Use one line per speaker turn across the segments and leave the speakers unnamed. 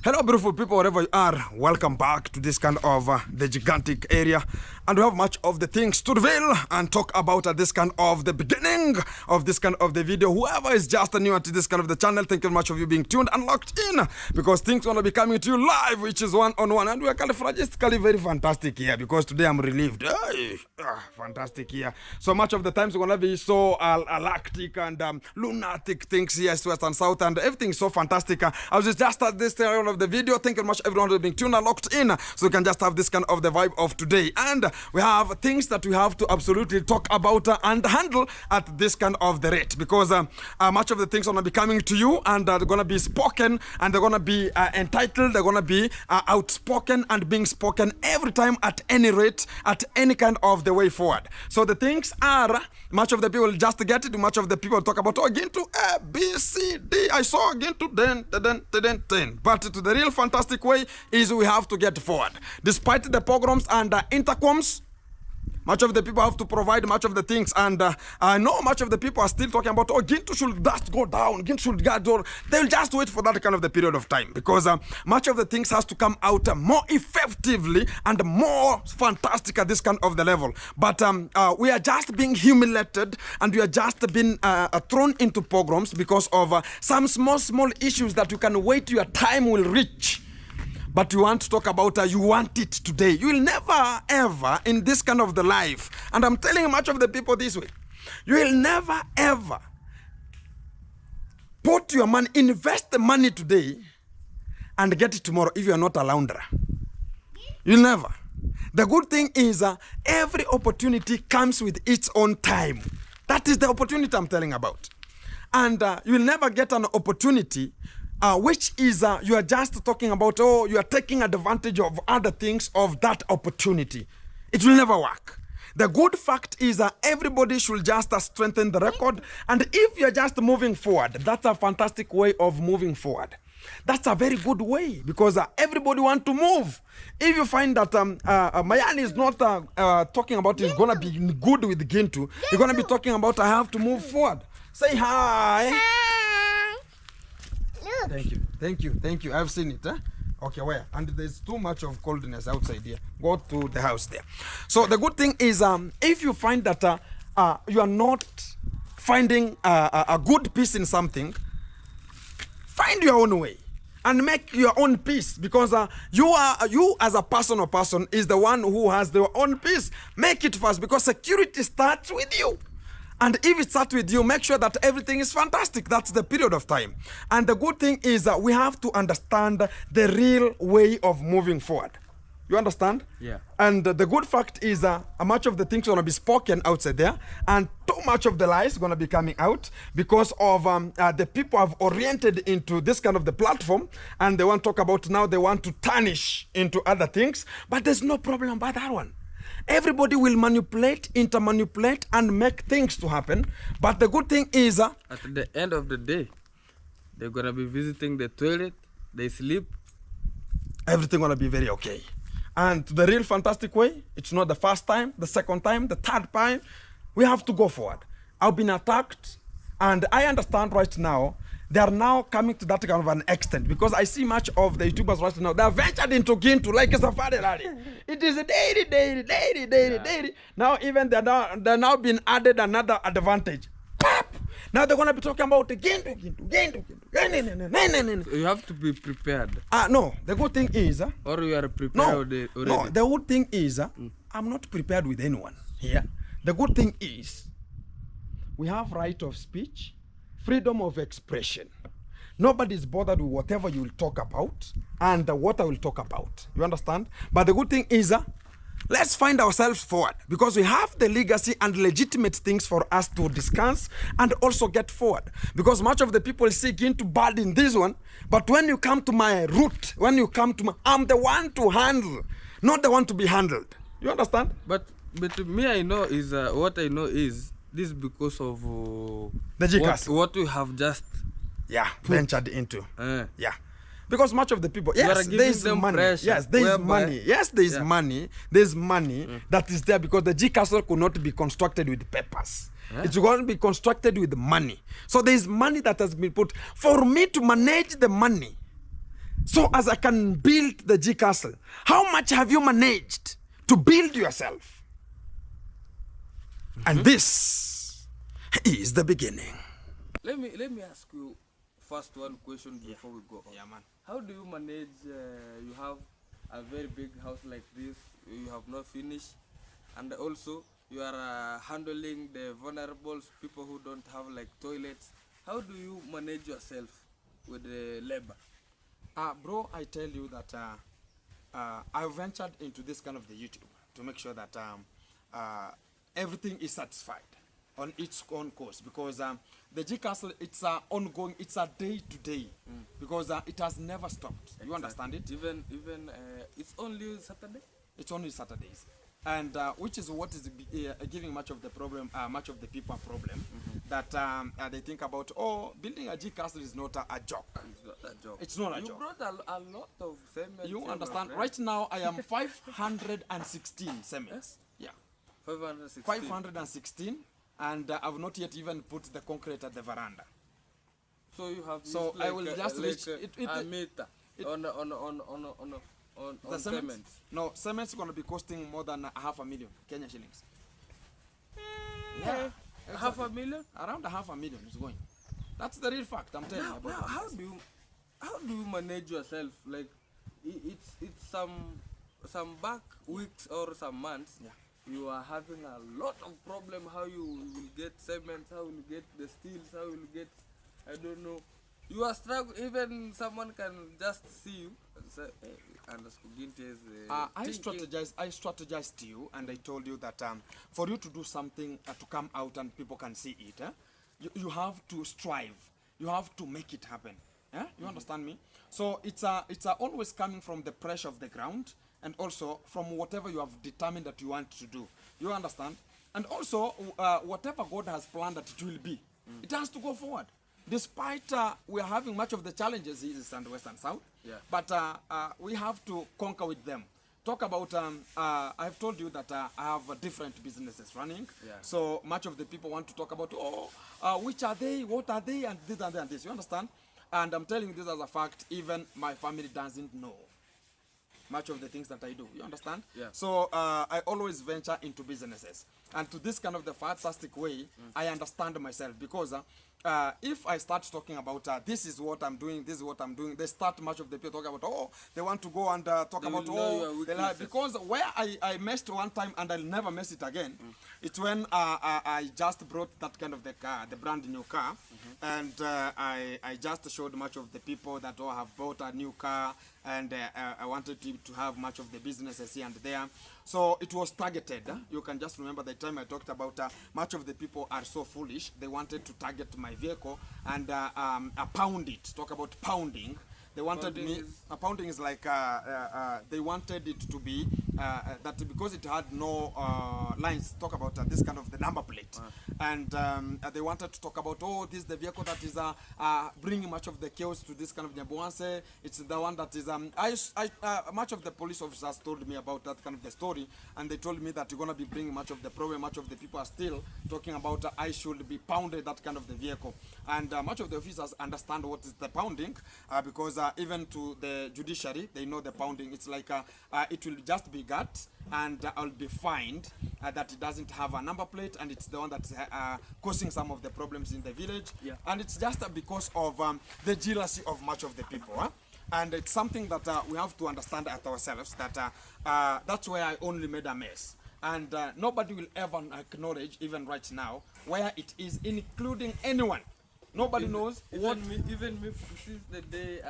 Hello, beautiful people, wherever you are. Welcome back to this kind of the gigantic area. And we have much of the things to reveal and talk about at this kind of the beginning of this kind of the video. Whoever is just new to this kind of the channel, thank you very much for you being tuned and locked in, because things are going to be coming to you live, which is one-on-one. And we are califragistically very fantastic here, because today I'm relieved. Hey, fantastic here. So much of the times we're going to be so lactic and lunatic things, yes, west and south, and everything is so fantastic. I was just at this area of the video. Thank you very much, everyone, for being tuned and locked in, so we can just have this kind of the vibe of today. And we have things that we have to absolutely talk about and handle at this kind of the rate, because much of the things are going to be coming to you, and they're going to be spoken, and they're going to be entitled, they're going to be outspoken and being spoken every time at any rate, at any kind of the way forward. So the things are, much of the people just get it, much of the people talk about, oh, again to A, B, C, D, I saw again to then. But to the real fantastic way is we have to get forward. Despite the pogroms and intercoms, much of the people have to provide much of the things, and I know much of the people are still talking about, oh, Gintu should just go down, Gintu should go down. They'll just wait for that kind of the period of time, because much of the things has to come out more effectively and more fantastic at this kind of the level. But we are just being humiliated, and we are just being thrown into pogroms because of some small issues that you can wait your time will reach. But you want to talk about, you want it today. You will never, ever, in this kind of the life, and I'm telling much of the people this way, you will never, ever put your money, invest the money today, and get it tomorrow if you are not a launderer. You'll never. The good thing is, every opportunity comes with its own time. That is the opportunity I'm telling about. And you will never get an opportunity which is you are just talking about, oh, you are taking advantage of other things of that opportunity. It will never work. The good fact is everybody should just strengthen the record, and if you're just moving forward, that's a fantastic way of moving forward. That's a very good way, because everybody wants to move. If you find that Mayan is not talking about he's going to be good with Gintu, you're going to be talking about I have to move forward. Say hi. Thank you. I've seen it. Okay, where? And there's too much of coldness outside here. Go to the house there. So the good thing is, if you find that you are not finding a good peace in something, find your own way and make your own peace, because you as a person is the one who has their own peace. Make it first, because security starts with you. And if it starts with you, make sure that everything is fantastic. That's the period of time. And the good thing is that we have to understand the real way of moving forward. You understand?
Yeah.
And the good fact is much of the things are going to be spoken outside there, and too much of the lies is going to be coming out, because of the people have oriented into this kind of the platform, and they want to talk about now, they want to tarnish into other things, but there's no problem about that one. Everybody will manipulate, intermanipulate, and make things to happen. But the good thing is,
at the end of the day, they're gonna be visiting the toilet, they sleep.
Everything gonna be very okay. And the real fantastic way, it's not the first time, the second time, the third time. We have to go forward. I've been attacked, and I understand right now, they are now coming to that kind of an extent, because I see much of the YouTubers right now, they are ventured into Gintu like a safari rally. It is a daily. Now even they're now being added another advantage. Pop! Now they're going to be talking about Gintu.
You have to be prepared.
No, the good thing is,
or you are prepared already.
No, the good thing is, I'm not prepared with anyone here. The good thing is, we have right of speech, freedom of expression. Nobody's bothered with whatever you will talk about and what I will talk about. You understand? But the good thing is, let's find ourselves forward, because we have the legacy and legitimate things for us to discuss and also get forward. Because much of the people seek into bad in this one, but when you come to my root, when you come to my, I'm the one to handle, not the one to be handled. You understand?
But me, I know is what I know is this, because of
the
what we have just
ventured into. Yeah. Because much of the people, yes, there is money.
Pressure.
Yes, there is money. Yes, there is money. There's money that is there, because the G castle could not be constructed with papers. It's going to be constructed with money. So there is money that has been put. For me to manage the money, so as I can build the G Castle. How much have you managed to build yourself? And this is the beginning.
Let me ask you first one question before we go on.
Yeah, man.
How do you manage? You have a very big house like this. You have not finished, and also you are handling the vulnerable people who don't have like toilets. How do you manage yourself with the labor?
Bro, I tell you that I ventured into this kind of the YouTube to make sure that everything is satisfied on its own course, because the G Castle, it's ongoing, it's a day to day, because it has never stopped. Exactly. You understand it?
Even it's only Saturday.
It's only Saturdays, and which is what is giving much of the problem, much of the people a problem, that they think about, oh, building a G Castle is not a joke.
It's not a joke.
It's not a
you
joke.
Brought a lot of cement.
You understand? Right now, I am 516 cements. Yeah.
516.
516, and I've not yet even put the concrete at the veranda.
So you have.
So
like
I will just reach
a meter on
the
cement.
No, cement's going to be costing more than 500,000 Kenya shillings.
Yeah,
exactly.
500,000.
Around 500,000 is going. That's the real fact. I'm telling you about.
Now, how do you manage yourself? Like, it's some back weeks or some months.
Yeah.
You are having a lot of problem. How you will get cement? How will you get the steels? How will you get? I don't know. You are struggling. Even someone can just see you and say, "Hey, Anders Kuginte is."
I strategized to you, and I told you that for you to do something to come out and people can see it, you have to strive. You have to make it happen. You understand me? So it's always coming from the pressure of the ground, and also from whatever you have determined that you want to do. You understand? And also whatever God has planned that it will be, it has to go forward. Despite we are having much of the challenges east and west and south, but we have to conquer with them. Talk about, I've told you that I have different businesses running.
Yeah.
So much of the people want to talk about, which are they, what are they, and this and that and this. You understand? And I'm telling you this as a fact, even my family doesn't know much of the things that I do. You understand?
Yeah.
So I always venture into businesses. And to this kind of the fantastic way, I understand myself, because if I start talking about this is what I'm doing, this is what I'm doing, they start much of the people talking about, they want to go and talk
They
about,
will know
because where I messed one time and I'll never mess it again, it's when I just brought that kind of the car, the brand new car, and I just showed much of the people that have bought a new car, and I wanted to have much of the businesses here and there. So it was targeted. You can just remember the time I talked about much of the people are so foolish. They wanted to target my vehicle and pound it. Talk about pounding. They wanted pounding is like they wanted it to be that because it had no lines. Talk about this kind of the number plate, and they wanted to talk about, this is the vehicle that is bringing much of the chaos to this kind of Nyabuanse. It's the one that is much of the police officers told me about that kind of the story, and they told me that you're gonna be bringing much of the problem. Much of the people are still talking about I should be pounded that kind of the vehicle, and much of the officers understand what is the pounding because even to the judiciary, they know the pounding. It's like it will just be gut, and I'll be fined that it doesn't have a number plate, and it's the one that's causing some of the problems in the village.
Yeah.
And it's just because of the jealousy of much of the people. And it's something that we have to understand at ourselves, that that's where I only made a mess. And nobody will ever acknowledge, even right now, where it is, including anyone. Nobody knows what.
Even me, since the day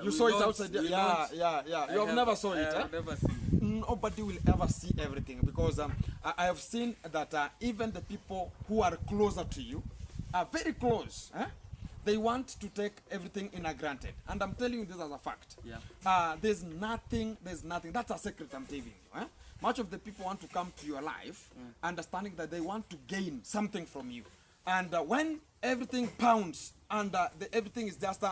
you saw it outside. Yeah. You have never saw it.
I have never seen it.
Nobody will ever see everything, because I have seen that even the people who are closer to you, are very close. They want to take everything in a granted, and I'm telling you this as a fact.
Yeah.
There's nothing. That's a secret I'm telling you. Much of the people want to come to your life, understanding that they want to gain something from you, and when everything pounds, and everything is just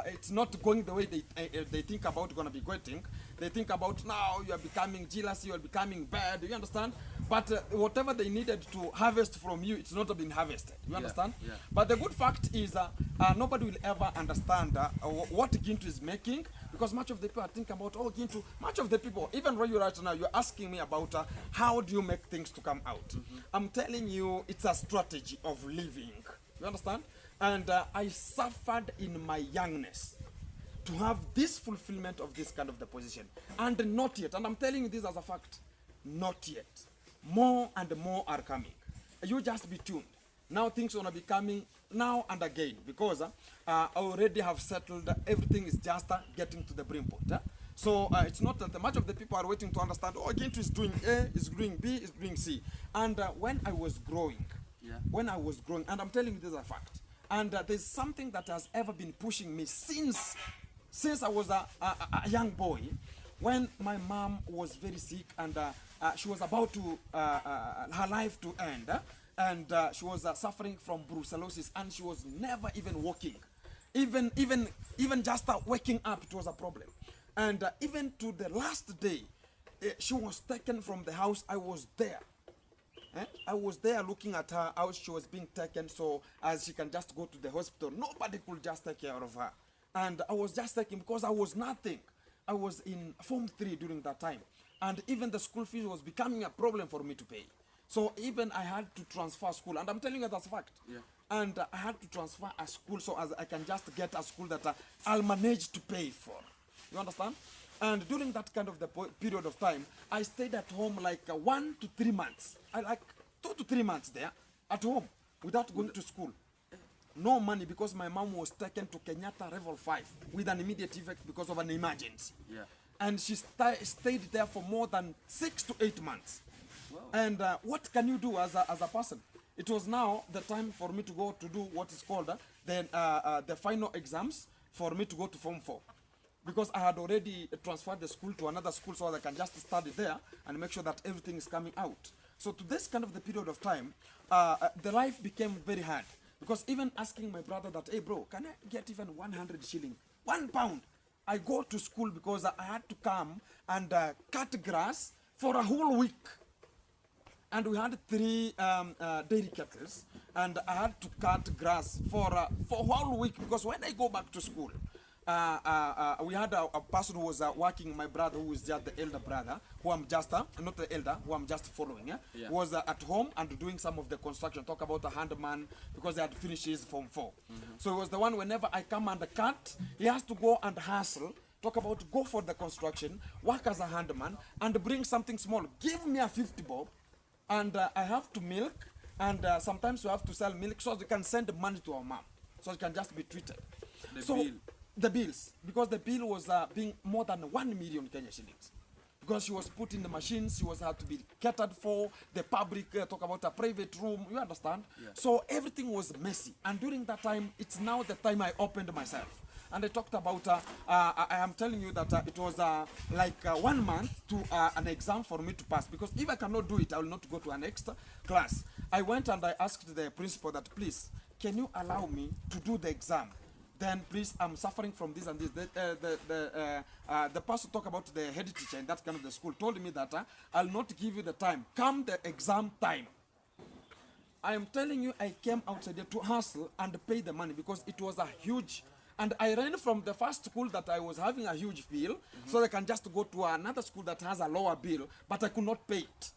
it's not going the way they think about gonna be going. They think about now you are becoming jealous, you are becoming bad. You understand? But whatever they needed to harvest from you, it's not been harvested. You understand?
Yeah.
But the good fact is nobody will ever understand what Gintu is making, because much of the people are thinking about, oh, Gintu, much of the people, even right now, you're asking me about how do you make things to come out. I'm telling you, it's a strategy of living. You understand? And I suffered in my youngness to have this fulfillment of this kind of the position. And not yet, and I'm telling you this as a fact, not yet. More and more are coming. You just be tuned. Now things are gonna be coming now and again, because I already have settled everything is just getting to the brim point. So it's not that much of the people are waiting to understand, oh, Gintu is doing A, is doing B, is doing C. And when I was growing, and I'm telling you this is a fact, and there's something that has ever been pushing me since I was a young boy, when my mom was very sick, and she was about to her life to end, and she was suffering from brucellosis, and she was never even walking, even just waking up, it was a problem. And even to the last day, she was taken from the house. I was there. I was there looking at her, how she was being taken, so as she can just go to the hospital. Nobody could just take care of her. And I was just taking, because I was nothing. I was in Form 3 during that time. And even the school fees was becoming a problem for me to pay. So even I had to transfer school. And I'm telling you that's a fact.
Yeah.
And I had to transfer a school so as I can just get a school that I'll manage to pay for. You understand? And during that kind of the period of time, I stayed at home like 1 to 3 months. I like 2 to 3 months there at home without going to school. No money, because my mom was taken to Kenyatta Level 5 with an immediate effect because of an emergency.
Yeah.
And she stayed there for more than 6 to 8 months.
Wow.
And what can you do as a person? It was now the time for me to go to do what is called the final exams for me to go to Form 4. Because I had already transferred the school to another school, so I can just study there and make sure that everything is coming out. So to this kind of the period of time, the life became very hard. Because even asking my brother that, hey bro, can I get even 100 shilling? £1. I go to school because I had to come and cut grass for a whole week. And we had 3 dairy kettles, and I had to cut grass for a whole week, because when I go back to school, we had a person who was working, my brother, who is just the elder brother, who I'm just, not the elder, who I'm just following, was at home and doing some of the construction, talk about a handyman, because he had finished his Form 4. So he was the one, whenever I come and cut, he has to go and hustle, talk about go for the construction, work as a handyman, and bring something small. Give me a 50 bob, and I have to milk, and sometimes we have to sell milk so they can send money to our mom, so it can just be treated. The bills, because the bill was being more than 1 million Kenya shillings. Because she was put in the machines, she was had to be catered for, the public, talk about a private room, you understand? Yeah. So everything was messy. And during that time, it's now the time I opened myself. And I talked about, I am telling you that it was like 1 month to an exam for me to pass. Because if I cannot do it, I will not go to an extra class. I went and I asked the principal that, please, can you allow me to do the exam? Then please, I'm suffering from this and this. The person talk about the head teacher in that kind of the school told me that I'll not give you the time. Come the exam time. I am telling you, I came outside there to hustle and pay the money, because it was a huge. And I ran from the first school that I was having a huge bill, so I can just go to another school that has a lower bill, but I could not pay it.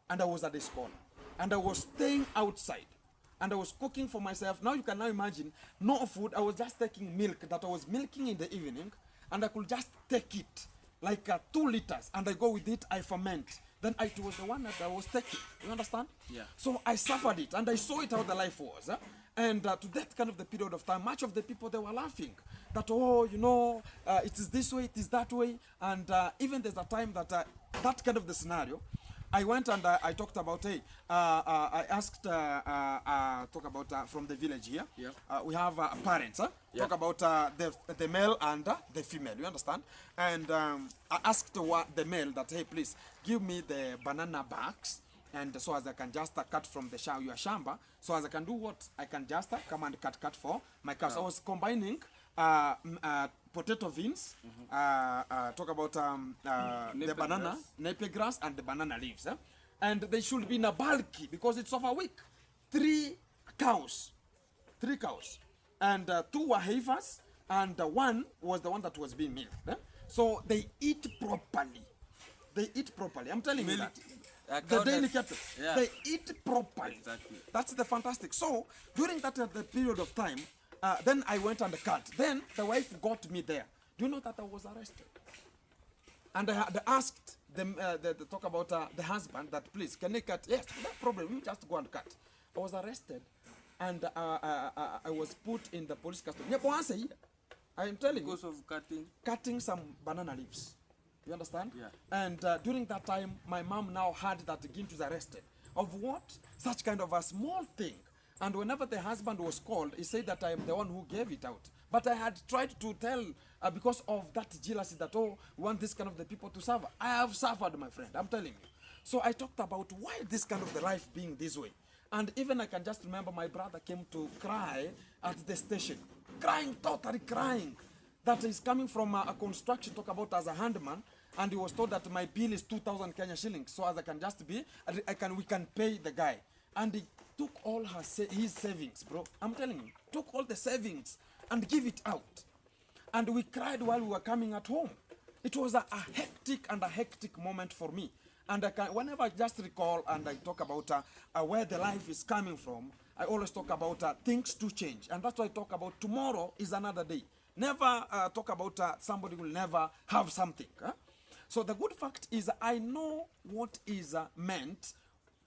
And I was at the school. And I was staying outside. And I was cooking for myself. Now you can now imagine, no food. I was just taking milk that I was milking in the evening, and I could just take it, like 2 liters, and I go with it, I ferment. Then it was the one that I was taking. You understand?
Yeah.
So I suffered it, and I saw it how the life was. And to that kind of the period of time, much of the people, they were laughing. That, oh, you know, it is this way, it is that way. And even there's a time that that kind of the scenario, I went and I talked about, hey, I asked, talk about from the village here.
Yeah.
We have parents,
Yeah.
talk about the male and the female, you understand? And I asked the male that, hey, please, give me the banana bags And so as I can just cut from the your shamba, so as I can do what? I can just come and cut for my cows. I was combining potato beans, talk about the banana, napier grass, and the banana leaves. And they should be in a bulky because it's of a week. 3 cows. 3 cows. And 2 were heifers, and 1 was the one that was being milked. So they eat properly. They eat properly. I'm telling you that. The daily cattle. Yeah. They eat properly.
Exactly.
That's the fantastic. So during that the period of time, then I went and cut. Then the wife got me there. Do you know that I was arrested? And I had asked them, the talk about the husband that please can you cut? Yes, no problem. You just go and cut. I was arrested, and I was put in the police custody. I am telling you.
Because of
cutting some banana leaves. You understand?
Yeah.
And during that time, my mom now heard that Gint was arrested. Of what? Such kind of a small thing. And whenever the husband was called, he said that I am the one who gave it out. But I had tried to tell, because of that jealousy that, oh, we want this kind of the people to suffer. I have suffered, my friend, I'm telling you. So I talked about why this kind of the life being this way. And even I can just remember my brother came to cry at the station. Crying, totally crying. That is coming from a construction, talk about as a handman. And he was told that my bill is 2,000 Kenya shillings. So as I can just be, we can pay the guy. And he took all his savings, bro. I'm telling you, took all the savings and give it out. And we cried while we were coming at home. It was a hectic moment for me. And whenever I just recall and I talk about where the life is coming from, I always talk about things to change. And that's why I talk about tomorrow is another day. Never talk about somebody will never have something. Huh? So the good fact is I know what is meant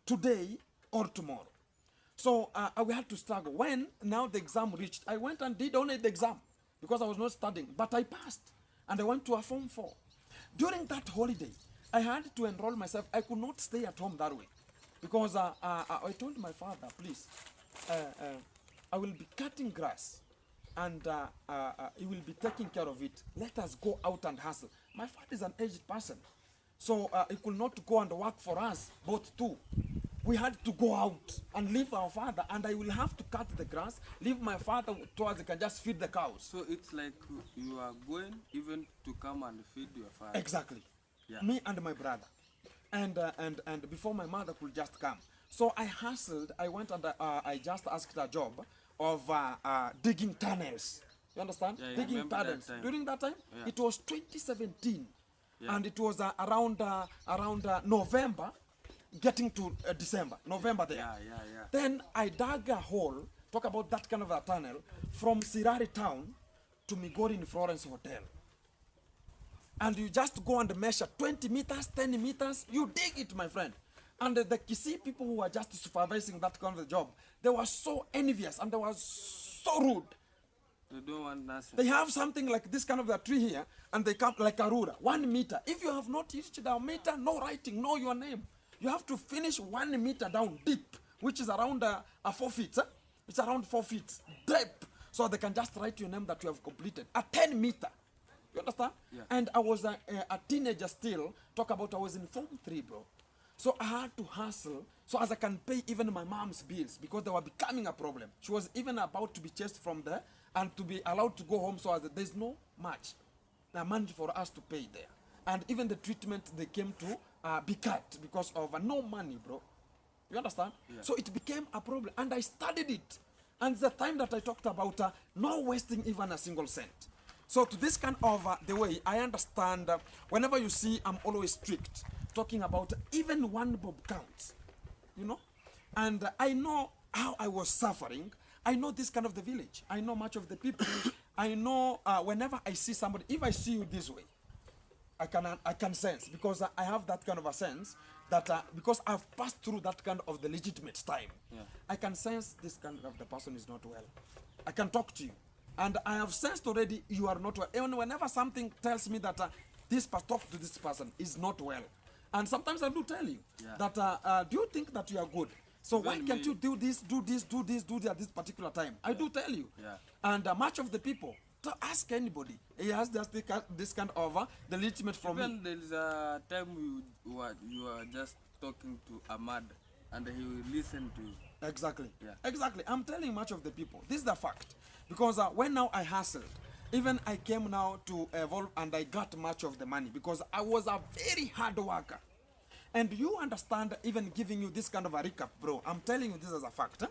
today or tomorrow. So we had to struggle. When now the exam reached, I went and did only the exam because I was not studying, but I passed and I went to a Form 4. During that holiday, I had to enroll myself. I could not stay at home that way because I told my father, please, I will be cutting grass and he will be taking care of it. Let us go out and hustle. My father is an aged person, so he could not go and work for us, both two. We had to go out and leave our father, and I will have to cut the grass, leave my father towards I can just feed the cows.
So it's like you are going even to come and feed your father.
Exactly.
Yeah.
Me and my brother. And before my mother could just come. So I hustled, I went and I just asked a job of digging tunnels. You understand?
Yeah,
digging tunnels.
That
During that time,
yeah.
It was 2017.
Yeah.
And it was around November, getting to December, November there.
Yeah.
Then I dug a hole, talk about that kind of a tunnel, from Sirari town to Migori in Florence Hotel. And you just go and measure 20 meters, 10 meters, you dig it, my friend. And the Kisii people who were just supervising that kind of job, they were so envious and they were so rude.
They don't want nothing.
They have something like this kind of a tree here, and they come like a ruler, 1 meter. If you have not reached the meter, no writing, no your name. You have to finish 1 meter down deep, which is around 4 feet. It's around 4 feet deep. So they can just write your name that you have completed. A 10 meter. You understand?
Yeah.
And I was a teenager still. Talk about I was in Form 3, bro. So I had to hustle so as I can pay even my mom's bills because they were becoming a problem. She was even about to be chased from there and to be allowed to go home so as there's no much money for us to pay there. And even the treatment they came to be cut because of no money, bro. You understand?
Yeah.
So it became a problem and I studied it. And the time that I talked about not wasting even a single cent. So to this kind of the way, I understand whenever you see I'm always strict, talking about even 1 bob counts, you know? And I know how I was suffering. I know this kind of the village. I know much of the people. I know whenever I see somebody, if I see you this way, I can sense because I have that kind of a sense that because I've passed through that kind of the legitimate time,
yeah.
I can sense this kind of the person is not well. I can talk to you. And I have sensed already you are not well. Even whenever something tells me that this person, talk to this person is not well. And sometimes I do tell you
yeah.
that do you think that you are good? So
Even
why can't you do this at this particular time? I do tell you.
Yeah.
And much of the people, to ask anybody, he has just this kind of the legitimate from
Even
me.
there is a time you are just talking to Ahmad, and he will listen to you.
Exactly.
Yeah.
Exactly. I'm telling much of the people. This is the fact. Because when now I hustled, even I came now to evolve and I got much of the money because I was a very hard worker. And you understand, even giving you this kind of a recap, bro, I'm telling you this as a fact.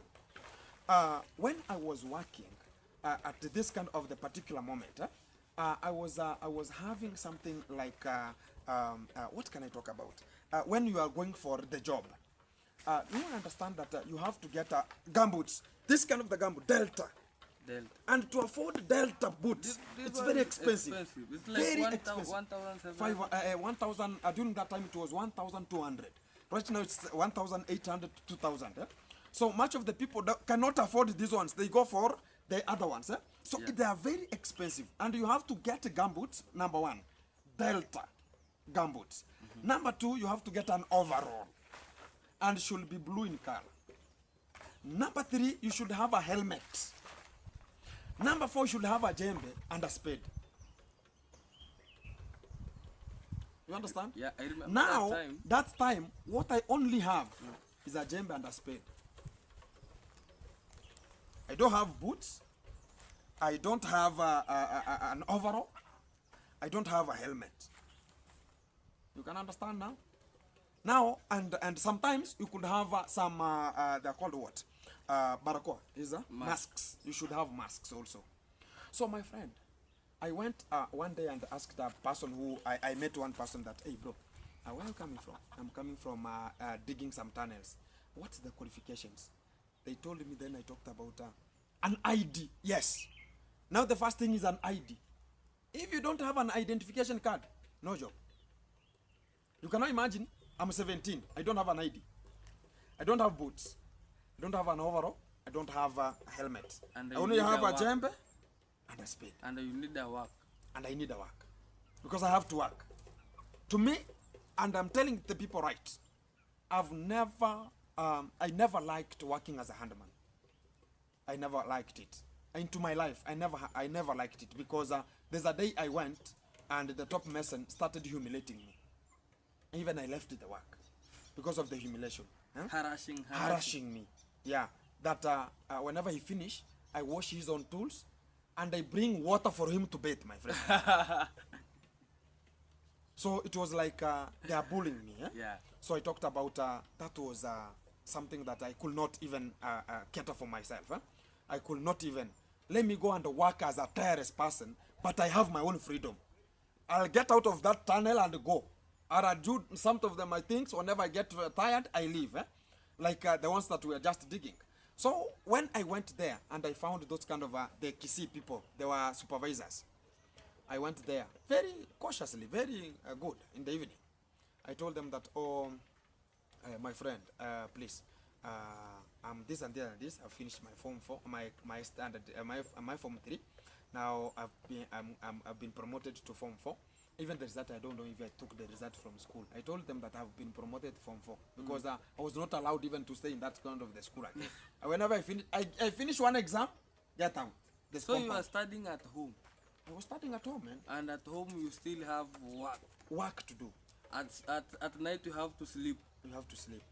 When I was working at this kind of the particular moment, I was having something like, what can I talk about? When you are going for the job, you understand that you have to get gumboots. This kind of the gumboot, Delta.
Delta.
And to afford Delta boots,
This
it's
one
very
is
expensive.
It's like
Very
1,700.
1,000, during that time it was 1,200. Right now it's 1,800 to 2,000. So much of the people that cannot afford these ones, they go for the other ones. So
Yeah.
they are very expensive. And you have to get gumboots, number one, Delta gumboots. Number two, you have to get an overall. And it should be blue in color. Number three, you should have a helmet. Number four, you should have a djembe and a spade. You understand?
Yeah, I remember
Now,
that time.
what I only have is a djembe and a spade. I don't have boots. I don't have an overall. I don't have a helmet. You can understand now? Now, and sometimes you could have some, they're called what? Barakoa, is that? Masks. You should have masks also. So my friend, I went one day and asked a person who, I met one person that, hey bro, where are you coming from? I'm coming from digging some tunnels. What's the qualifications? They told me, then I talked about an ID. Yes. Now the first thing is an ID. If you don't have an identification card, no job. You cannot imagine, I'm 17, I don't have an ID. I don't have boots. I don't have an overall. I don't have a helmet.
And
I only have a
work.
djembe and a spade.
And you need a work.
And I need a work. Because I have to work. To me, and I'm telling the people right, I never liked working as a handyman. I never liked it. Into my life, I never liked it because there's a day I went and the top mason started humiliating me. Even I left the work because of the humiliation. Harassing me. Yeah. That whenever he finish, I wash his own tools and I bring water for him to bathe, my friend. So it was like they are bullying me.
Yeah.
So I talked about that was something that I could not even cater for myself. I could not even. Let me go and work as a tireless person, but I have my own freedom. I'll get out of that tunnel and go. Or I do some of them, my things, whenever I get tired, I leave. Like the ones that we are just digging. So when I went there and I found those kind of the Kisii people, they were supervisors. I went there very cautiously, very good in the evening. I told them that, oh, my friend, please, I'm this and this. I've finished my form 4, my standard, my form 3. Now I've been promoted to form 4. Even the result, I don't know if I took the result from school. I told them that I've been promoted to form 4 because I was not allowed even to stay in that kind of the school again. Whenever I finish one exam, get out.
So you are studying at home?
I was studying at home, man.
And at home you still have work?
Work to do.
At night you have to sleep?
You have to sleep.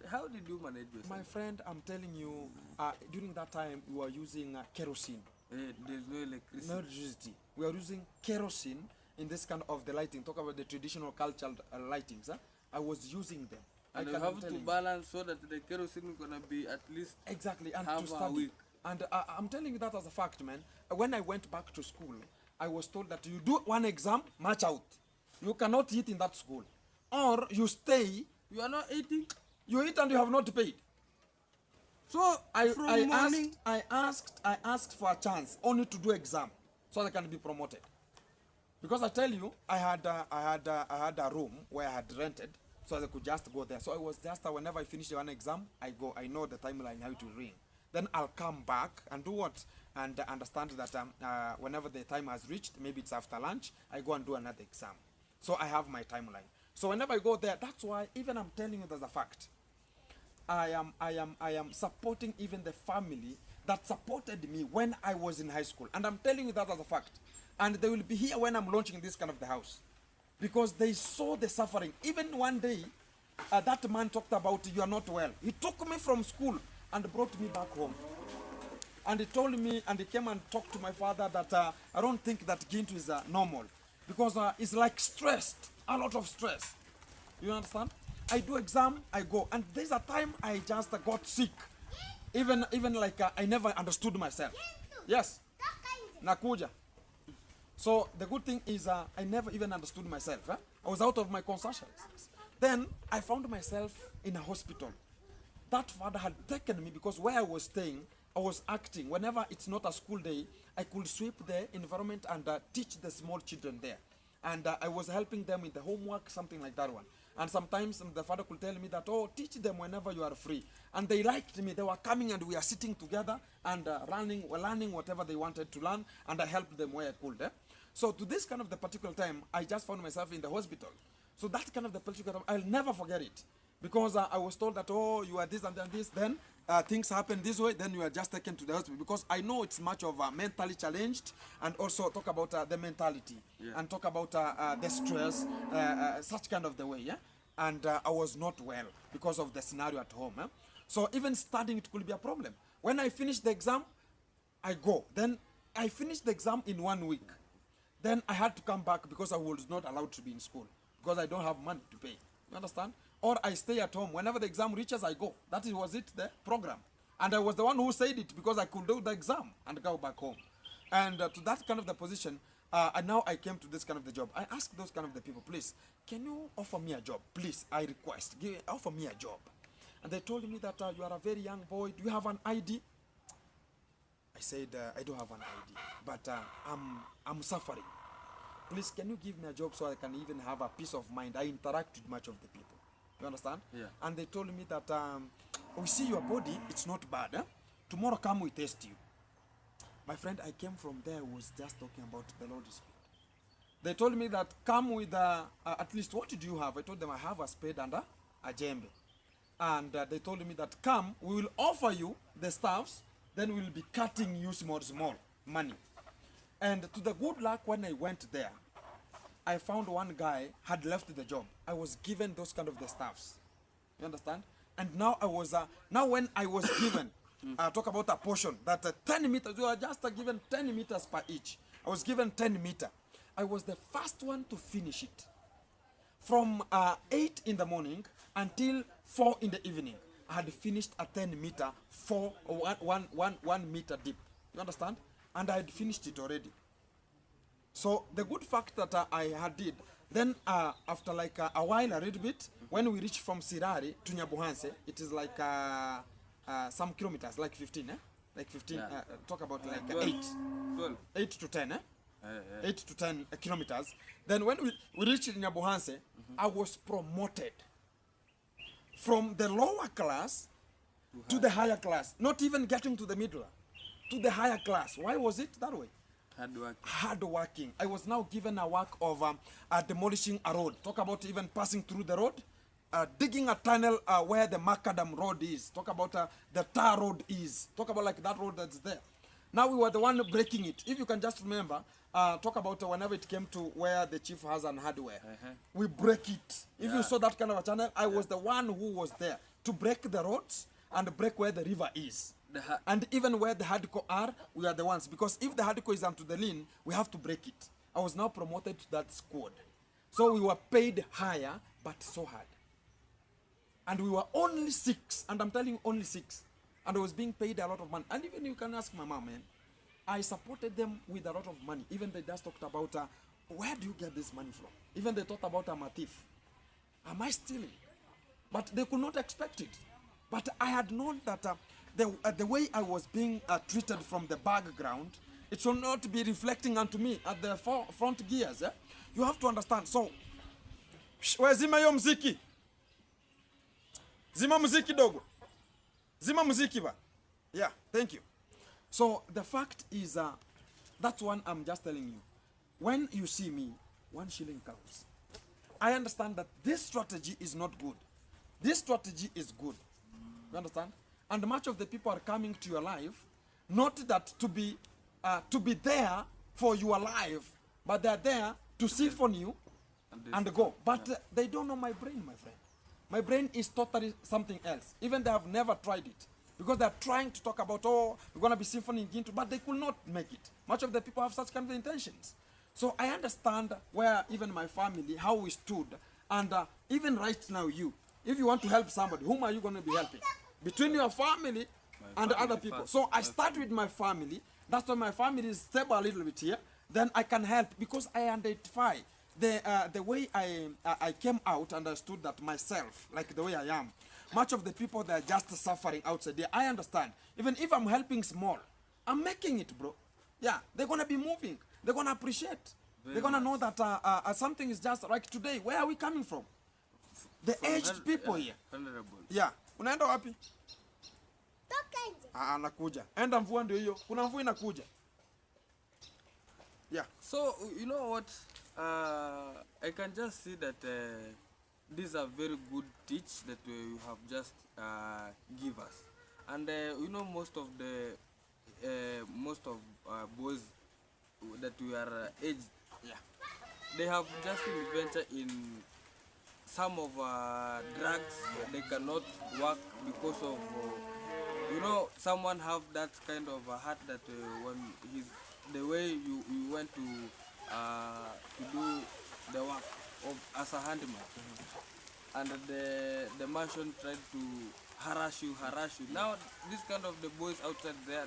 How did you manage yourself?
My friend, I'm telling you, during that time, we were using kerosene.
There's no electricity?
No electricity. We are using kerosene in this kind of the lighting. Talk about the traditional cultural lightings. I was using them.
And you have to balance so that the kerosene is going to be at least
exactly, and
half
to study.
a week.
And I'm telling you that as a fact, man. When I went back to school, I was told that you do one exam, match out. You cannot eat in that school. Or you stay.
You are not eating?
You eat and you have not paid. So I asked for a chance only to do exam so I can be promoted. Because I tell you, I had a room where I had rented, so I could just go there. So I was just whenever I finish one exam, I go. I know the timeline how it will ring. Then I'll come back and do what? And understand that whenever the time has reached, maybe it's after lunch, I go and do another exam. So I have my timeline. So whenever I go there, that's why even I'm telling you there's a fact. I am supporting even the family that supported me when I was in high school. And I'm telling you that as a fact. And they will be here when I'm launching this kind of the house. Because they saw the suffering. Even one day, that man talked about you are not well. He took me from school and brought me back home. And he told me, and he came and talked to my father that I don't think that Gintu is normal. Because it's like stressed, a lot of stress. You understand? I do exam, I go. And there's a time I just got sick. Even like I never understood myself. Yes. Nakuja. So the good thing is I never even understood myself. I was out of my consciousness. Then I found myself in a hospital. That father had taken me because where I was staying, I was acting. Whenever it's not a school day, I could sweep the environment and teach the small children there. And I was helping them with the homework, something like that one. And sometimes the father could tell me that, oh, teach them whenever you are free. And they liked me. They were coming and we are sitting together and learning whatever they wanted to learn. And I helped them where I could. So to this kind of the particular time, I just found myself in the hospital. So that kind of the particular time, I'll never forget it. Because I was told that, oh, you are this and this, then things happen this way, then you are just taken to the hospital. Because I know it's much of mentally challenged, and also talk about the mentality, and talk about the stress, such kind of the way, yeah? And I was not well because of the scenario at home. So even studying, it could be a problem. When I finish the exam, I go. Then I finished the exam in 1 week. Then I had to come back because I was not allowed to be in school. Because I don't have money to pay. You understand? Or I stay at home. Whenever the exam reaches, I go. That was it, the program. And I was the one who said it because I could do the exam and go back home. And to that kind of the position, and now I came to this kind of the job. I asked those kind of the people, please, can you offer me a job? Please, I request, offer me a job. And they told me that you are a very young boy. Do you have an ID? I said, I don't have an ID, but I'm suffering. Please, can you give me a job so I can even have a peace of mind? I interact with much of the people. You understand? Yeah. And they told me that we see your body, it's not bad. Tomorrow come, we test you. My friend, I came from there, was just talking about the Lord is good. They told me that come with at least, what do you have? I told them I have a spade and a djembe. And they told me that come, we will offer you the staffs, then we'll be cutting you small money. And to the good luck, when I went there, I found one guy had left the job. I was given those kind of the staffs. You understand? And now I was, now when I was given, talk about a portion, that 10 meters, you are just given 10 meters per each. I was given 10 meters. I was the first one to finish it. From 8 in the morning until 4 in the evening, I had finished a 10 meter, 1 meter deep. You understand? And I had finished it already. So the good fact that I had did, then after like a while, a little bit, when we reached from Sirari to Nyabuhanse, it is like some kilometers, like 15, like 15, talk about like 12. 8 to 10, 8 to 10 kilometers. Then when we reached Nyabuhanse, I was promoted from the lower class to the higher class, not even getting to the middle, to the higher class. Why was it that way? Hard working. I was now given a work of demolishing a road. Talk about even passing through the road, digging a tunnel where the macadam road is. Talk about the tar road is. Talk about like that road that's there. Now we were the one breaking it. If you can just remember, talk about whenever it came to where the chief has an hardware. We break it. If you saw that kind of a channel, I was the one who was there to break the roads and break where the river is. And even where the hardcore are, we are the ones. Because if the hardcore is onto the lean, we have to break it. I was now promoted to that squad. So we were paid higher, but so hard. And we were only 6. And I'm telling you, only 6. And I was being paid a lot of money. And even you can ask my mom, man. I supported them with a lot of money. Even they just talked about, where do you get this money from? Even they thought about I'm a thief. Am I stealing? But they could not expect it. But I had known that the way I was being treated from the background, it should not be reflecting onto me at the front gears. You have to understand. So, zima yo mziki. Zima muziki dogo. Zima muziki ba. Yeah, thank you. So the fact is, that's one I'm just telling you. When you see me, 1 shilling counts. I understand that this strategy is not good. This strategy is good. You understand? And much of the people are coming to your life, not that to be there for your life, but they're there to siphon you and go. But they don't know my brain, my friend. My brain is totally something else. Even they have never tried it. Because they're trying to talk about, oh, we're going to be symphony in Gintu, but they could not make it. Much of the people have such kind of intentions. So I understand where even my family, how we stood, and even right now you, if you want to help somebody, whom are you going to be helping? Between your family and the other people.
first.
So I start with my family. That's why my family is stable a little bit here. Then I can help because I identify the way I came out, understood that myself, like the way I am. Much of the people that are just suffering outside there, I understand. Even if I'm helping small, I'm making it, bro. Yeah, they're gonna be moving. They're gonna appreciate. They're gonna know that something is just like today. Where are we coming from? The aged people here.
Honorable.
Yeah. Unaenda wapi?
Toka nje.
Nakuja. Enda, mvua ndio hiyo. Kuna mvua inakuja. Yeah.
So you know what? I can just see that these are very good teach that you have just give us, and you know most of boys that we are aged,
Yeah.
they have just invented in some of drugs. They cannot work because of you know, someone have that kind of a heart that when he's the way you went to do the work of as a handyman, and the mansion tried to harass you. Now this kind of the boys outside there,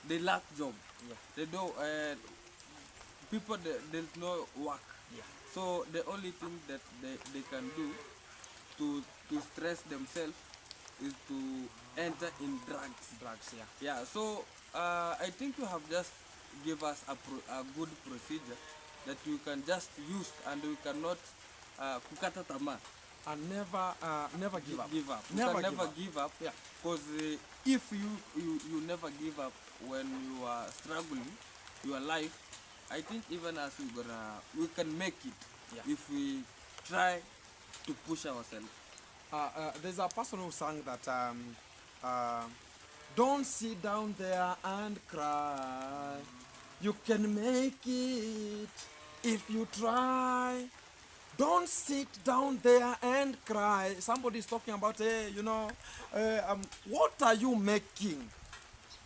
they lack job.
Yeah.
They don't people there's no work.
Yeah.
So the only thing that they can do to stress themselves is to enter in drugs.
Drugs, yeah.
Yeah, so I think you have just give us a good procedure that you can just use, and we cannot kukata tamaa.
And never give up.
Give up. You
Never
can
give
never
up.
give up.
Yeah.
Because if you never give up when you are struggling your life, I think even as we can make it.
Yeah.
If we try to push ourselves.
There's a person who sang that don't sit down there and cry. You can make it if you try. Don't sit down there and cry. Somebody's talking about, hey, you know, what are you making?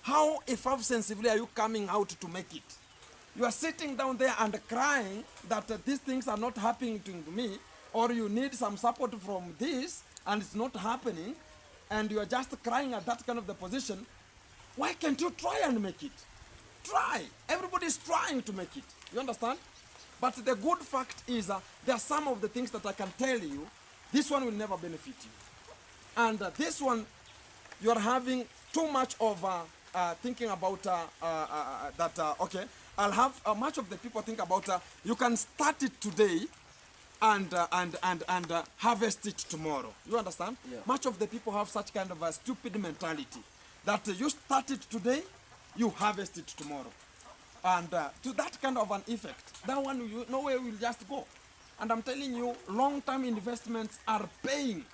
How offensively are you coming out to make it? You are sitting down there and crying that these things are not happening to me, or you need some support from this and it's not happening, and you are just crying at that kind of the position. Why can't you try and make it? Try. Everybody's trying to make it. You understand? But the good fact is there are some of the things that I can tell you, this one will never benefit you. And this one, you are having too much of thinking about that, okay, I'll have much of the people think about you can start it today and harvest it tomorrow. You understand?
Yeah.
Much of the people have such kind of a stupid mentality that you start it today, you harvest it tomorrow. And to that kind of an effect, that one you nowhere will just go. And I'm telling you, long-term investments are paying.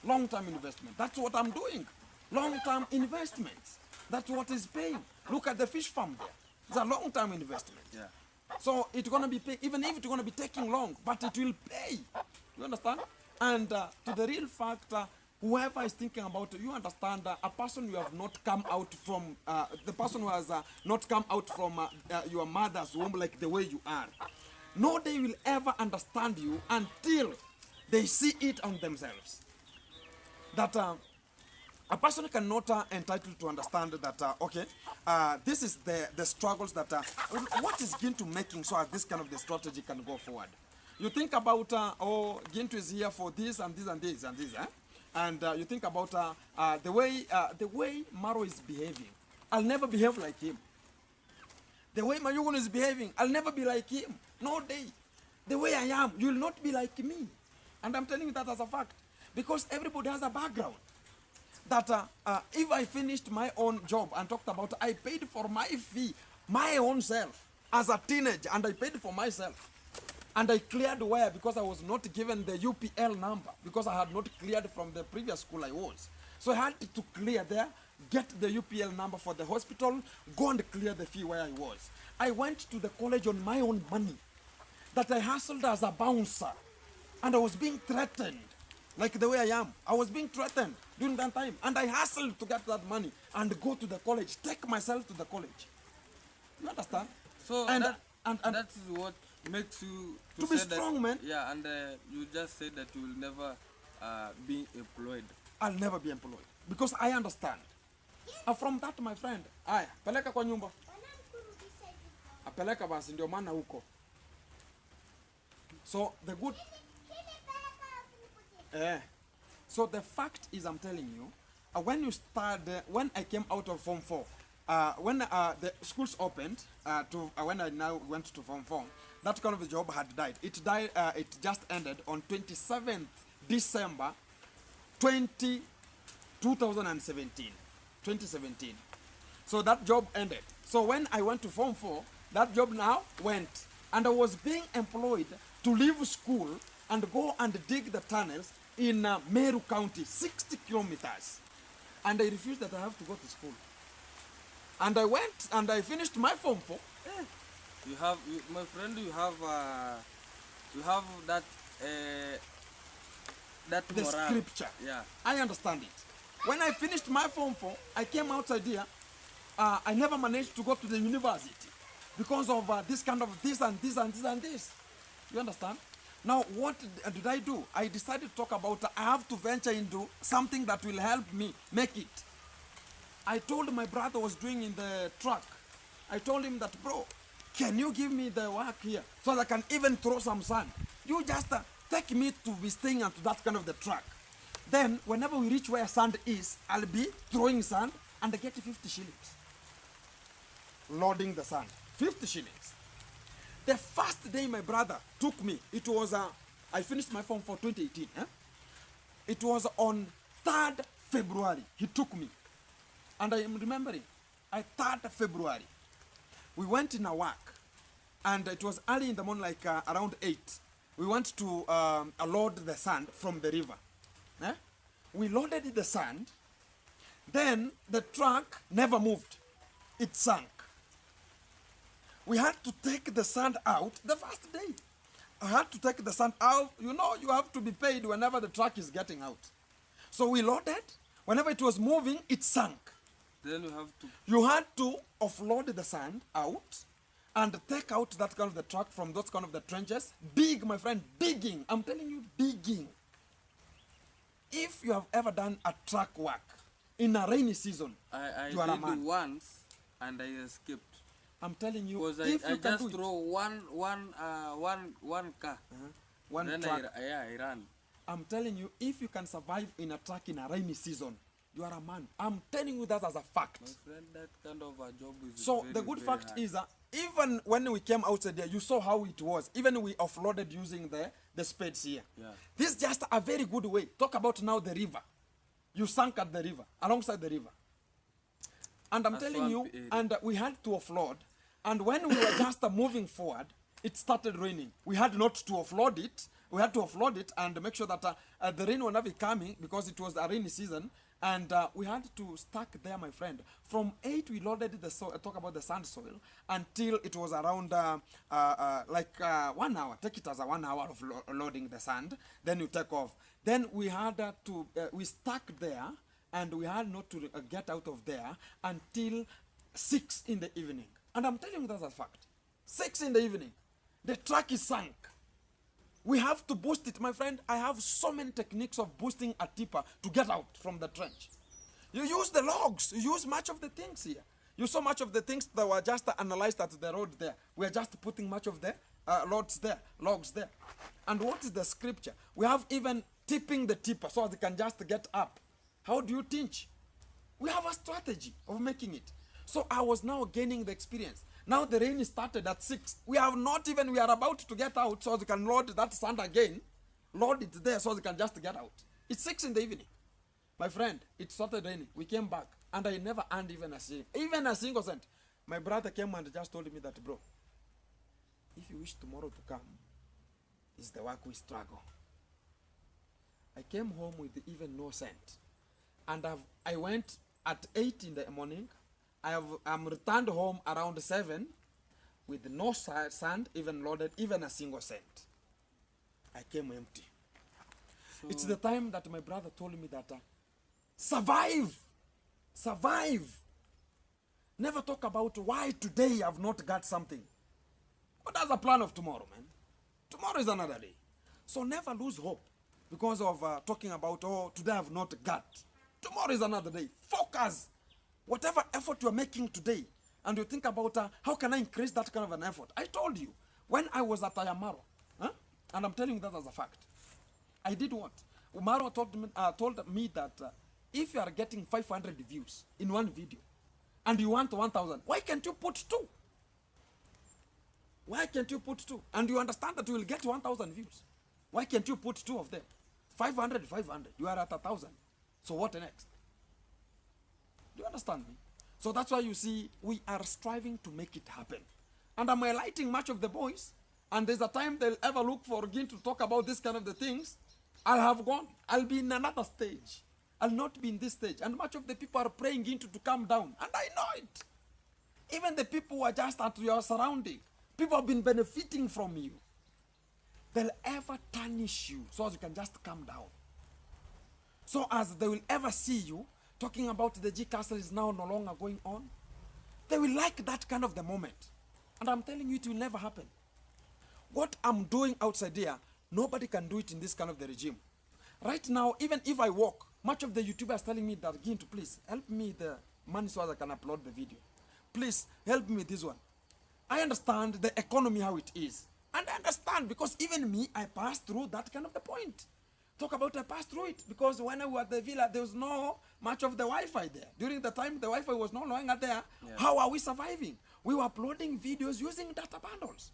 Long-term investment. That's what I'm doing. Long-term investments. That's what is paying. Look at the fish farm there. It's a long-term investment.
Yeah.
So it's going to be paying, even if it's going to be taking long, but it will pay. You understand? And to the real fact, whoever is thinking about it, you understand a person you have not come out from, the person who has not come out from your mother's womb like the way you are, nobody will ever understand you until they see it on themselves. That a person cannot entitled to understand that, okay, this is the struggles that, what is Gintu making so this kind of the strategy can go forward? You think about, oh, Gintu is here for this and this and this and this, and you think about the way Maro is behaving. I'll never behave like him. The way Mayugun is behaving, I'll never be like him. No day. The way I am, you will not be like me. And I'm telling you that as a fact. Because everybody has a background. That if I finished my own job and talked about, I paid for my fee, my own self, as a teenager, and I paid for myself. And I cleared where? Because I was not given the UPL number, because I had not cleared from the previous school I was. So I had to clear there, get the UPL number for the hospital, go and clear the fee where I was. I went to the college on my own money, that I hustled as a bouncer, and I was being threatened. like the way I am. I was being threatened during that time, and I hustled to get that money and go to the college, take myself to the college. You understand?
So
and
and that is what makes you
to be
say
strong,
that,
man.
Yeah, and you just said that you will never be employed.
I'll never be employed because I understand. And from that, my friend, aya peleka kwa nyumba,
Wanamkurudisha hivi.
apeleka basi, ndio maana huko. So the good
Hivi peleka afu nikutie.
so the fact is, I'm telling you, when you start, when I came out of Form 4, when the schools opened, when I now went to Form 4, that kind of a job had died. It died. It just ended on 27th December 2017. 2017. So that job ended. So when I went to Form 4, that job now went, and I was being employed to leave school and go and dig the tunnels in Meru County, 60 kilometers. And I refused that I have to go to school. And I went and I finished my Form 4.
You have, my friend, you have that
The
morale.
scripture.
Yeah.
I understand it. When I finished my Form 4, I came outside here. I never managed to go to the university because of this kind of this and this and this and this. You understand? Now, what did I do? I decided to talk about I have to venture into something that will help me make it. I told my brother was doing in the truck. I told him that, bro, can you give me the work here so that I can even throw some sand? You just take me to be staying onto that kind of the truck. Then, whenever we reach where sand is, I'll be throwing sand and I get 50 shillings. Loading the sand. 50 shillings. The first day my brother took me, it was, I finished my Form for 2018. It was on 3rd February, he took me. And I am remembering, 3rd February, we went in a work, and it was early in the morning, like around 8. We went to load the sand from the river. We loaded the sand, then the truck never moved. It sank. We had to take the sand out the first day. I had to take the sand out. You know, you have to be paid whenever the truck is getting out. So we loaded. Whenever it was moving, it sank.
Then you have to.
You had to offload the sand out and take out that kind of the truck from those kind of the trenches. Dig, my friend, digging. I'm telling you, digging. If you have ever done a truck work in a rainy season,
I
you are a
did
man.
once, and I escaped.
I'm telling you,
Because
if
I
you can
just
do it,
throw one car.
one
Then
truck.
I ran.
I'm telling you, if you can survive in a truck in a rainy season, you are a man. I'm telling you that as a fact.
My friend, that kind of a job is
So
very,
the good
very
fact
hard.
is, even when we came outside there, you saw how it was. Even we offloaded using the spades here.
Yeah.
This is just a very good way. Talk about now the river. You sank at the river, alongside the river. And I'm
A
telling you,
swamp area.
and we had to offload. And when we were just moving forward, it started raining. We had not to offload it. We had to offload it and make sure that the rain was not coming because it was a rainy season. And we had to stack there, my friend. From 8, we loaded the soil, talk about the sand soil, until it was around 1 hour. Take it as a 1 hour of loading the sand. Then you take off. Then we had we stuck there, and we had not to get out of there until 6 in the evening. And I'm telling you that's a fact. 6 in the evening. The truck is sunk. We have to boost it, my friend. I have so many techniques of boosting a tipper to get out from the trench. You use the logs. You use much of the things here. You saw much of the things that were just analyzed at the road there. We are just putting much of the logs there. And what is the scripture? We have even tipping the tipper so they can just get up. How do you teach? We have a strategy of making it. So I was now gaining the experience. Now the rain started at 6. We are about to get out so they can load that sand again. Load it there so they can just get out. It's 6 in the evening. My friend, it started raining. We came back and I never earned even a single cent. My brother came and just told me that, bro, if you wish tomorrow to come, it's the work we struggle. I came home with even no cent. And I went at 8 in the morning. I'm returned home around 7 with no sand, even loaded, even a single cent. I came empty. It's the time that my brother told me that survive. Never talk about why today I've not got something. But that's the plan of tomorrow, man. Tomorrow is another day. So never lose hope because of talking about, oh, today I've not got. Tomorrow is another day. Focus. Whatever effort you're making today, and you think about how can I increase that kind of an effort. I told you, when I was at Ayamaro, and I'm telling you that as a fact, I did what? Umaro told me that if you are getting 500 views in one video, and you want 1,000, why can't you put 2? Why can't you put 2? And you understand that you will get 1,000 views. Why can't you put 2 of them? 500, you are at 1,000. So what next? Do you understand me? So that's why you see, we are striving to make it happen. And I'm highlighting much of the boys, and there's a time they'll ever look for again to talk about this kind of the things. I'll have gone. I'll be in another stage. I'll not be in this stage. And much of the people are praying into to come down. And I know it. Even the people who are just at your surrounding, people have been benefiting from you. They'll ever tarnish you so as you can just come down. So as they will ever see you talking about the G Castle is now no longer going on, they will like that kind of the moment. And I'm telling you, it will never happen. What I'm doing outside here, nobody can do it in this kind of the regime. Right now, even if I walk, much of the YouTubers telling me that, Gintu, please help me the money so as I can upload the video. Please help me with this one. I understand the economy, how it is. And I understand because even me, I passed through that kind of the point. Talk about I passed through it because when I was at the villa, there was no much of the Wi-Fi there. During the time the Wi-Fi was no longer there, how are we surviving? We were uploading videos using data bundles.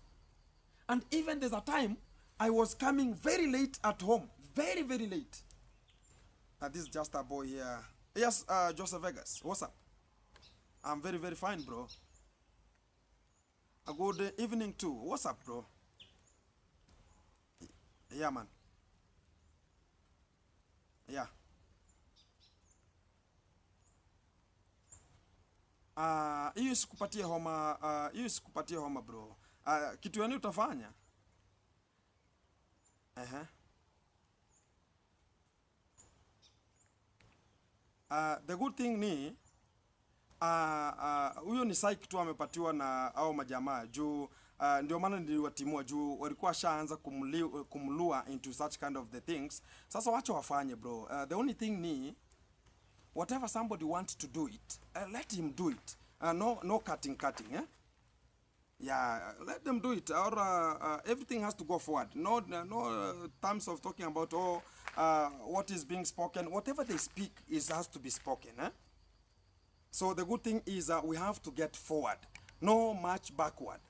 And even there's a time I was coming very late at home. Very, very late. This is just a boy here. Yes, Joseph Vegas. What's up? I'm very, very fine, bro. A good evening too. What's up, bro? Yeah, man. Yeah. Hiyo sikupatie homa, bro. Kitu gani utafanya? The good thing ni huyo ni psych tu amepatiwa na au majamaa juu ndio maana niliwatimua juu walikuwa shaanza kumlua into such kind of the things. Sasa wacha wafanye, bro. The only thing ni whatever somebody wants to do it, let him do it. No cutting, eh? Yeah, let them do it. Or everything has to go forward. No terms of talking about what is being spoken. Whatever they speak has to be spoken, eh? So the good thing is we have to get forward, no much backward.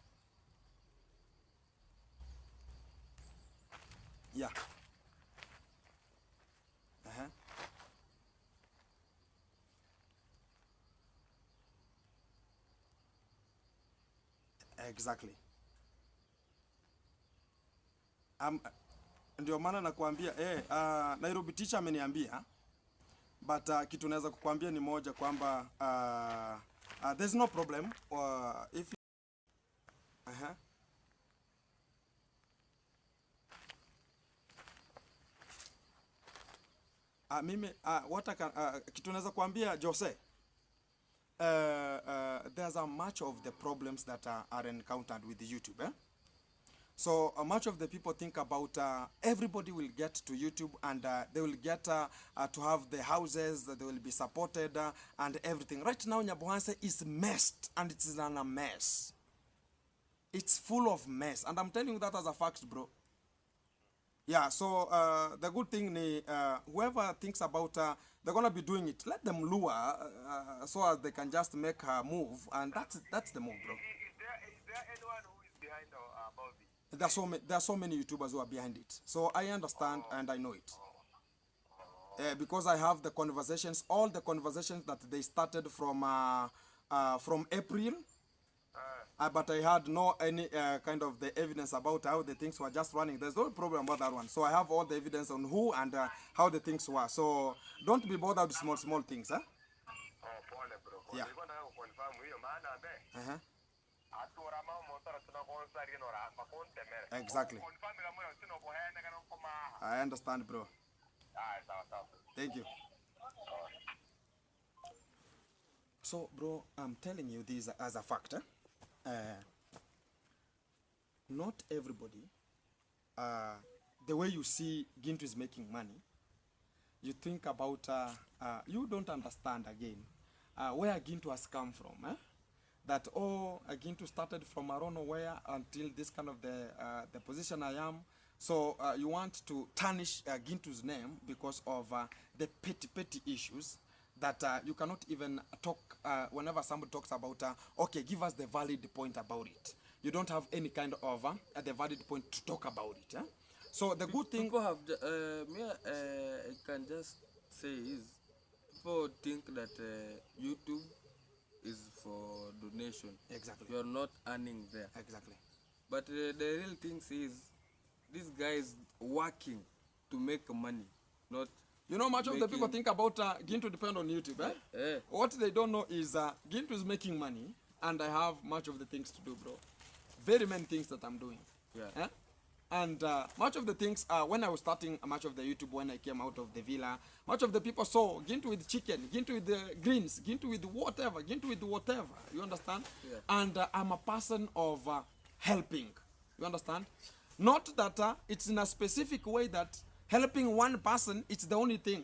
Yeah. Exactly. Ndio maana nakuambia Nairobi teacher ameniambia, but kitu naweza kukuambia ni moja kwamba there's no problem if mimi what I can kitu naweza kuambia Jose, there's a much of the problems that are encountered with YouTube, eh? So much of the people think about everybody will get to YouTube and they will get to have the houses, they will be supported and everything. Right now Nyabohanse is messed and it's in a mess. It's full of mess and I'm telling you that as a fact, bro. Yeah, so the good thing is whoever thinks about they're gonna be doing it, let them lure so as they can just make a move, and that's the move, bro.
Is there anyone who is behind about it?
There are so many YouTubers who are behind it, so I understand and I know it. Because I have the conversations, all the conversations that they started from April. But I had no any kind of the evidence about how the things were just running. There's no problem about that one. So I have all the evidence on who and how the things were. So don't be bothered with small things, huh? Yeah. Exactly. I understand, bro.
sawa.
Thank you. So, bro, I'm telling you this as a fact. Not everybody, the way you see Gintu is making money, you think about, you don't understand again where Gintu has come from. That, Gintu started from I don't know where until this kind of the position I am. So you want to tarnish Gintu's name because of the petty issues that you cannot even talk whenever somebody talks about, okay, give us the valid point about it. You don't have any kind of the valid point to talk about it. So the good thing...
People have, I can just say is, people think that YouTube is for donation.
Exactly.
You are not earning there.
Exactly.
But the real thing is, this guy is working to make money, not...
You know, much of the people think about Gintu depend on YouTube. What they don't know is Gintu is making money, and I have much of the things to do, bro. Very many things that I'm doing.
Yeah.
And much of the things, when I was starting much of the YouTube, when I came out of the villa, much of the people saw Gintu with chicken, Gintu with the greens, Gintu with whatever, Gintu with whatever. You understand?
Yeah.
And I'm a person of helping. You understand? Not that it's in a specific way that helping one person, it's the only thing.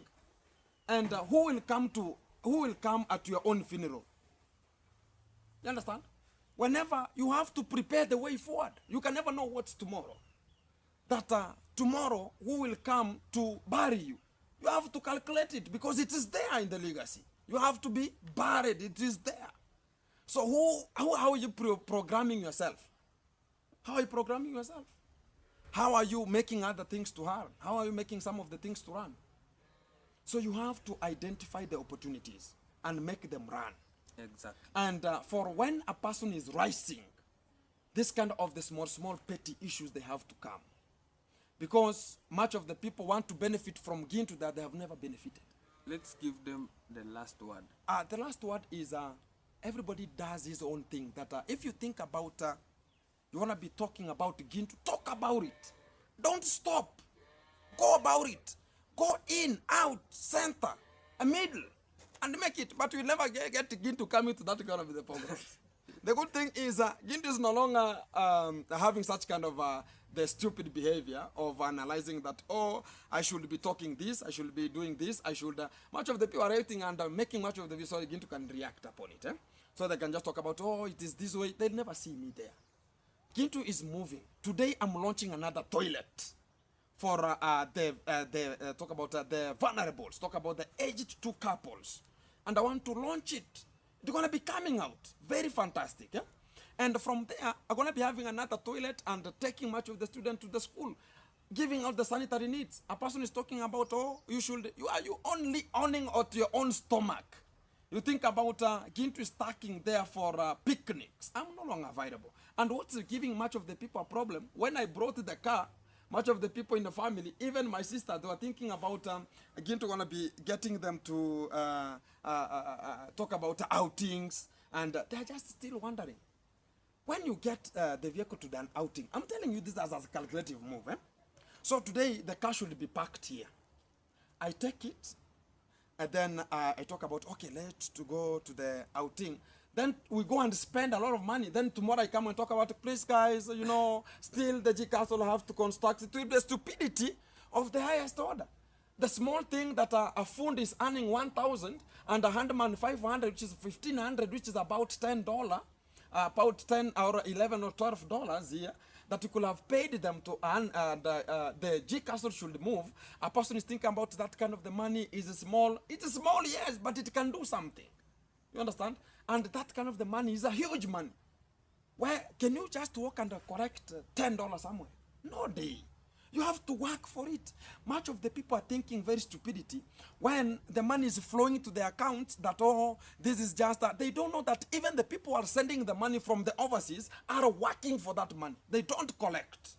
And who will come at your own funeral? You understand? Whenever you have to prepare the way forward, you can never know what's tomorrow. That tomorrow, who will come to bury you? You have to calculate it because it is there in the legacy. You have to be buried, it is there. So how are you programming yourself? How are you programming yourself? How are you making other things to run? How are you making some of the things to run? So you have to identify the opportunities and make them run.
Exactly.
And for when a person is rising, this kind of the small petty issues, they have to come. Because much of the people want to benefit from Gintu that they have never benefited.
Let's give them the last word.
The last word is everybody does his own thing. That if you think about, you want to be talking about Gintu, talk about it. Don't stop. Go about it. Go in, out, center, a middle, and make it. But you never get Gintu coming to that kind of the program. The good thing is Gintu is no longer having such kind of the stupid behavior of analyzing that, oh, I should be talking this, I should be doing this, I should... much of the people are rating and making much of the video so Gintu can react upon it. So they can just talk about, oh, it is this way. They'll never see me there. Gintu is moving. Today I'm launching another toilet for talk about the vulnerables, talk about the aged 2 couples. And I want to launch it. It's going to be coming out. Very fantastic. Yeah? And from there, I'm going to be having another toilet and taking much of the students to the school, giving out the sanitary needs. A person is talking about, oh, you only owning out your own stomach. You think about Gintu stacking there for picnics. I'm no longer available. And what's giving much of the people a problem, when I brought the car, much of the people in the family, even my sister, they were thinking about Gintu going to be getting them to talk about outings, and they're just still wondering. When you get the vehicle to an outing, I'm telling you this as a calculative move. So today, the car should be parked here. I take it, and then I talk about, okay, let's to go to the outing. Then we go and spend a lot of money. Then tomorrow I come and talk about, please guys, you know, still the G Council have to construct it with the stupidity of the highest order. The small thing that a fund is earning 1,000 and a handman 500, which is 1,500, which is about $10, about 10 or 11 or $12 here, that you could have paid them to earn, the G Council should move. A person is thinking about that kind of the money is small. It is small, yes, but it can do something. You understand? And that kind of the money is a huge money. Where can you just walk and correct $10 somewhere? No day. You have to work for it. Much of the people are thinking very stupidity when the money is flowing to their accounts that, oh, this is just that. They don't know that even the people who are sending the money from the overseas are working for that money. They don't collect.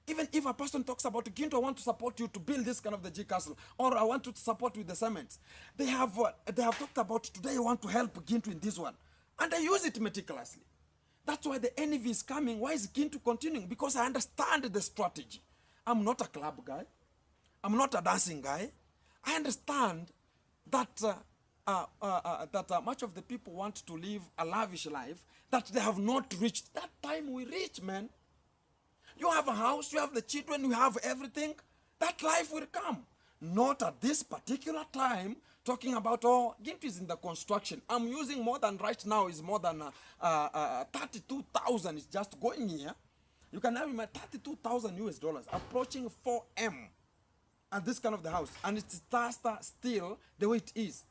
Even if a person talks about, Gintu, I want to support you to build this kind of the G Castle, or I want to support with the cement. They have talked about, today I want to help Gintu in this one. And they use it meticulously. That's why the envy is coming. Why is Gintu continuing? Because I understand the strategy. I'm not a club guy. I'm not a dancing guy. I understand that much of the people want to live a lavish life that they have not reached. That time we reach, man. You have a house, you have the children, you have everything. That life will come. Not at this particular time, talking about, oh, Gintu is in the construction. I'm using more than right now is more than 32,000 is just going here. You can have my 32,000 US dollars, approaching 4M at this kind of the house. And it's just still the way it is.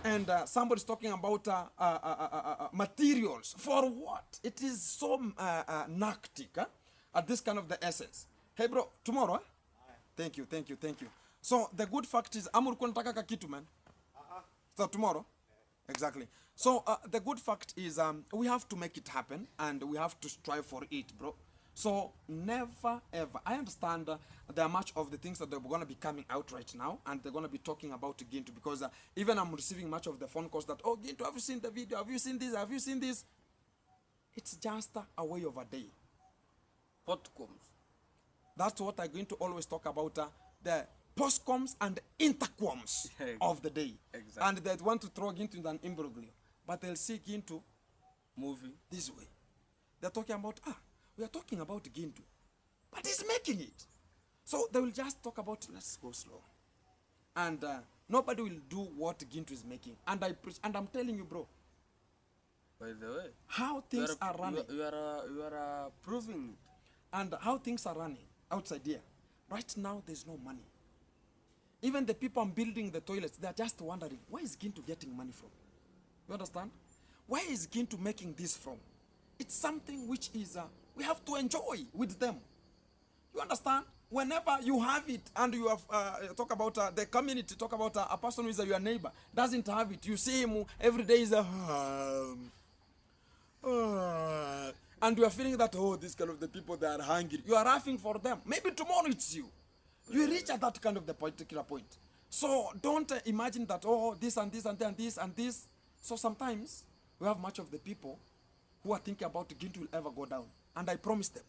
And somebody's talking about materials. For what? It is so narcotic at this kind of the essence. Hey bro, tomorrow? Thank you. So the good fact is, Amur kunataka kakitu, man. So tomorrow? Exactly. So the good fact is, we have to make it happen and we have to strive for it, bro. So never ever. I understand there are much of the things that they're going to be coming out right now, and they're going to be talking about Gintu, because even I'm receiving much of the phone calls that, oh Gintu, have you seen the video? Have you seen this? Have you seen this? It's just a way of a day.
Potcoms.
That's what I'm going to always talk about, the postcoms and intercoms of the day.
Exactly.
And they want to throw Gintu in an Imbroglio, but they'll see Gintu
Moving.
this way. They're talking about, we are talking about Gintu, but he's making it. So they will just talk about, let's go slow. And nobody will do what Gintu is making. And I'm telling you, bro,
By the way,
how things are running.
You are proving it.
And how things are running outside here. Right now, there's no money. Even the people I'm building the toilets, they're just wondering, where is Gintu getting money from? You understand? Where is Gintu making this from? It's something which is, we have to enjoy with them. You understand? Whenever you have it and you have, talk about the community, talk about a person who is your neighbor, doesn't have it. You see him every day is and you are feeling that, oh, this kind of the people, they are hungry. You are laughing for them. Maybe tomorrow it's you. You reach at that kind of the particular point. So don't imagine that, oh, this and this and this and this. So sometimes we have much of the people who are thinking about Gintu will ever go down. And I promise them,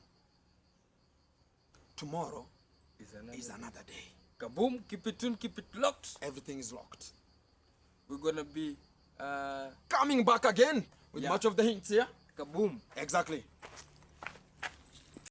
tomorrow is another day.
Kaboom, keep it tuned, keep it locked.
Everything is locked.
We're gonna be
Coming back again with
Yeah.
much of the hints here.
kaboom.
Exactly.